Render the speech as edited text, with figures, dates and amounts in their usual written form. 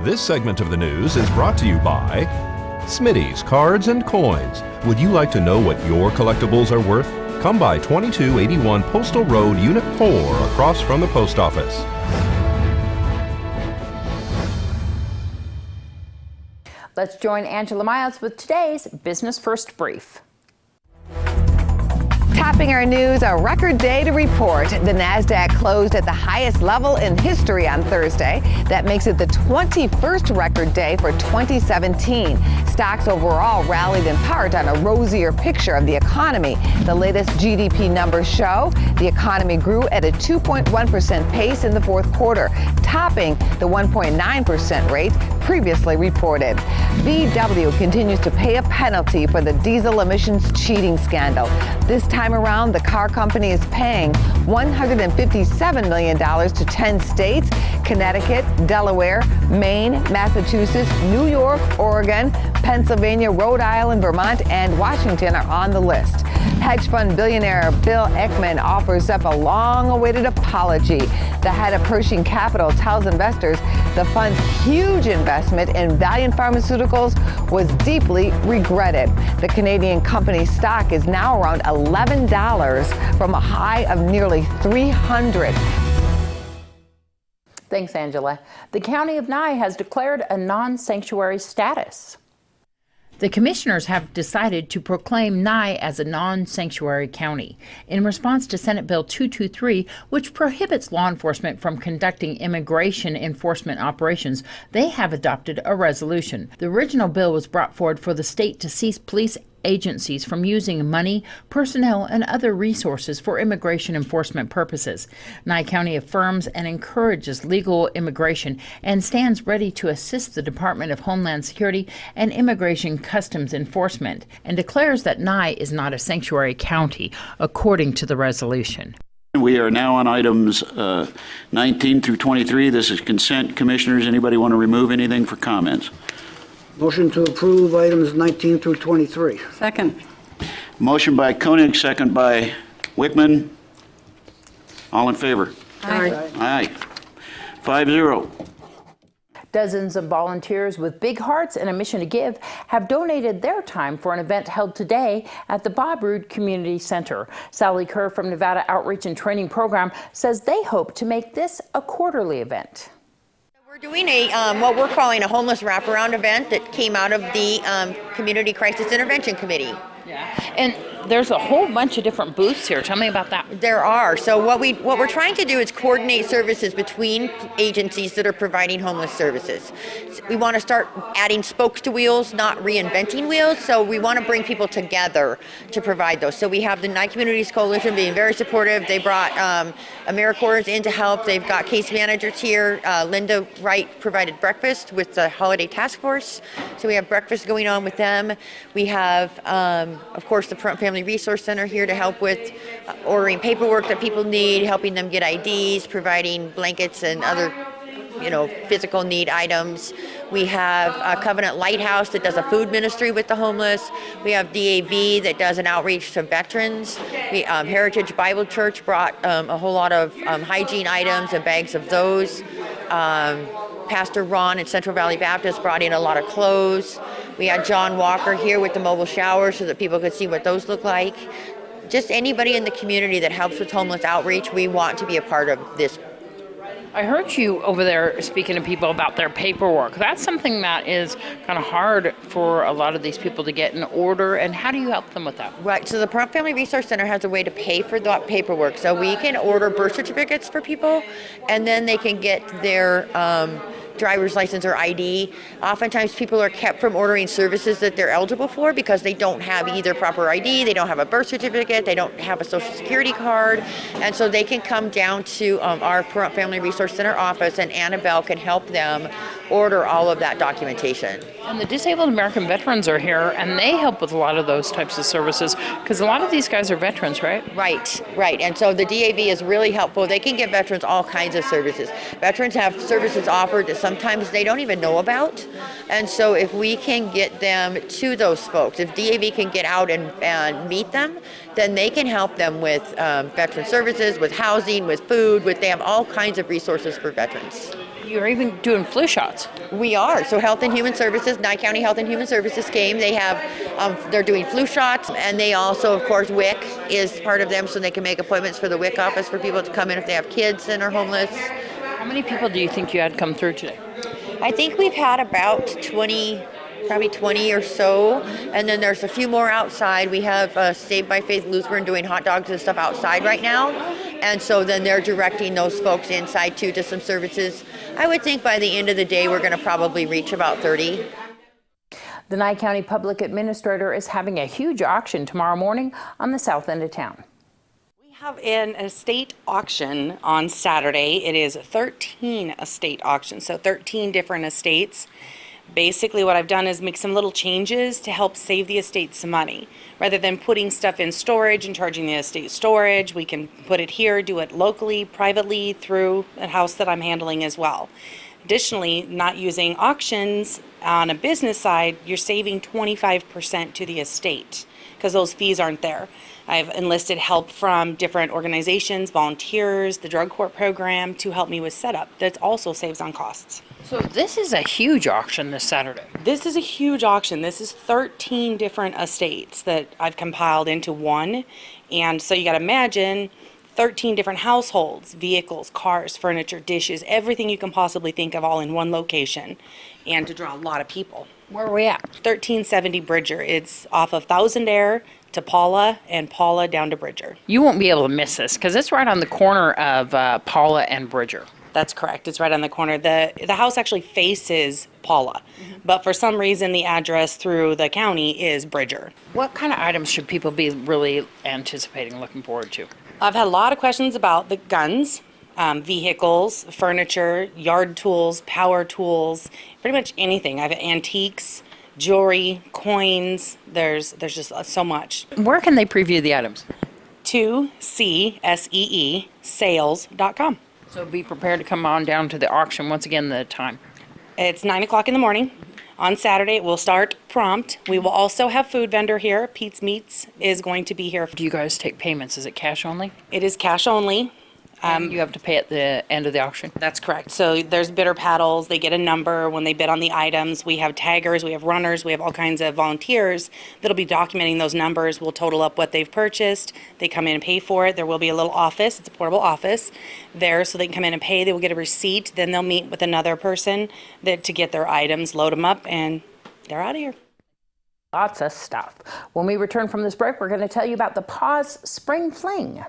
This segment of the news is brought to you by Smitty's Cards and Coins. Would you like to know what your collectibles are worth? Come by 2281 Postal Road, Unit 4, across from the post office. Let's join Angela Miles with today's Business First Brief. Topping our news, a record day to report. The NASDAQ closed at the highest level in history on Thursday. That makes it the 21st record day for 2017. Stocks overall rallied in part on a rosier picture of the economy. The latest GDP numbers show the economy grew at a 2.1% pace in the fourth quarter, topping the 1.9% rate previously reported. VW continues to pay a penalty for the diesel emissions cheating scandal. This time around, the car company is paying $157 million to 10 states. Connecticut, Delaware, Maine, Massachusetts, New York, Oregon, Pennsylvania, Rhode Island, Vermont, and Washington are on the list. Hedge fund billionaire Bill Ackman offers up a long-awaited apology. The head of Pershing Capital tells investors the fund's huge investment in Valiant Pharmaceuticals was deeply regretted. The Canadian company's stock is now around $11 from a high of nearly $300. Thanks, Angela. The County of Nye has declared a non-sanctuary status. The commissioners have decided to proclaim Nye as a non-sanctuary county in response to Senate Bill 223, which prohibits law enforcement from conducting immigration enforcement operations. They have adopted a resolution. The original bill was brought forward for the state to cease police agencies from using money, personnel, and other resources for immigration enforcement purposes. Nye County affirms and encourages legal immigration and stands ready to assist the Department of Homeland Security and Immigration Customs Enforcement, and declares that Nye is not a sanctuary county, according to the resolution. We are now on items 19 through 23. This is consent. Commissioners, anybody want to remove anything for comments? Motion to approve items 19 through 23. Second. Motion by Koenig, second by Wickman. All in favor? Aye. Aye. 5-0. Dozens of volunteers with big hearts and a mission to give have donated their time for an event held today at the Bob Roode Community Center. Sally Kerr from Nevada Outreach and Training Program says they hope to make this a quarterly event. We're doing a what we're calling a homeless wraparound event that came out of the Community Crisis Intervention Committee. Yeah, and there's a whole bunch of different booths here. Tell me about that. There are. So what we're trying to do is coordinate services between agencies that are providing homeless services. We want to start adding spokes to wheels, not reinventing wheels. So we want to bring people together to provide those. So we have the Nye Communities Coalition being very supportive. They brought AmeriCorps in to help. They've got case managers here. Linda Wright provided breakfast with the Holiday Task Force. So we have breakfast going on with them. We have, of course, the Family Resource Center here to help with ordering paperwork that people need, helping them get IDs, providing blankets and other, physical need items. We have Covenant Lighthouse that does a food ministry with the homeless. We have DAV that does an outreach to veterans. Heritage Bible Church brought a whole lot of hygiene items and bags of those. Pastor Ron at Central Valley Baptist brought in a lot of clothes. We had John Walker here with the mobile showers so that people could see what those look like. Just anybody in the community that helps with homeless outreach, we want to be a part of this. I heard you over there speaking to people about their paperwork. That's something that is kind of hard for a lot of these people to get in order, and how do you help them with that? Right, so the Prompt Family Resource Center has a way to pay for that paperwork. So we can order birth certificates for people, and then they can get their driver's license or ID. Oftentimes people are kept from ordering services that they're eligible for because they don't have either proper ID, they don't have a birth certificate, they don't have a social security card, and so they can come down to our Family Resource Center office, and Annabelle can help them order all of that documentation. And the Disabled American Veterans are here, and they help with a lot of those types of services, because a lot of these guys are veterans, right? Right, and so the DAV is really helpful. They can give veterans all kinds of services. Veterans have services offered that sometimes they don't even know about, and so if we can get them to those folks, if DAV can get out and meet them, then they can help them with veteran services, with housing, with food, they have all kinds of resources for veterans. You're even doing flu shots. We are. So Health and Human Services, Nye County Health and Human Services came. They have, they're doing flu shots, and they also, of course, WIC is part of them, so they can make appointments for the WIC office for people to come in if they have kids and are homeless. How many people do you think you had come through today? I think we've had about 20, probably 20 or so, and then there's a few more outside. We have Saved by Faith Lutheran doing hot dogs and stuff outside right now, and so then they're directing those folks inside too to some services. I would think by the end of the day we're going to probably reach about 30. The Nye County Public Administrator is having a huge auction tomorrow morning on the south end of town. We have an estate auction on Saturday. It is 13 estate auctions, so 13 different estates. Basically what I've done is make some little changes to help save the estate some money. Rather than putting stuff in storage and charging the estate storage, we can put it here, do it locally, privately, through a house that I'm handling as well. Additionally, not using auctions on a business side, you're saving 25% to the estate because those fees aren't there. I've enlisted help from different organizations, volunteers, the drug court program to help me with setup. That also saves on costs. So this is a huge auction this Saturday. This is a huge auction. This is 13 different estates that I've compiled into one. And so you got to imagine 13 different households, vehicles, cars, furniture, dishes, everything you can possibly think of all in one location, and to draw a lot of people. Where are we at? 1370 Bridger. It's off of Thousand Air to Paula, and Paula down to Bridger. You won't be able to miss this because it's right on the corner of Paula and Bridger. That's correct. It's right on the corner. The house actually faces Paula, but for some reason the address through the county is Bridger. What kind of items should people be really anticipating, looking forward to? I've had a lot of questions about the guns, vehicles, furniture, yard tools, power tools, pretty much anything. I have antiques, jewelry, coins. There's just so much. Where can they preview the items? 2CSEE sales.com. So be prepared to come on down to the auction. Once again, the time. It's 9 o'clock in the morning. On Saturday, it will start prompt. We will also have food vendor here. Pete's Meats is going to be here. Do you guys take payments? Is it cash only? It is cash only. You have to pay at the end of the auction? That's correct. So there's bidder paddles. They get a number when they bid on the items. We have taggers, we have runners, we have all kinds of volunteers that'll be documenting those numbers. We'll total up what they've purchased. They come in and pay for it. There will be a little office. It's a portable office there, so they can come in and pay. They will get a receipt. Then they'll meet with another person to get their items, load them up, and they're out of here. Lots of stuff. When we return from this break, we're going to tell you about the Pause Spring Fling.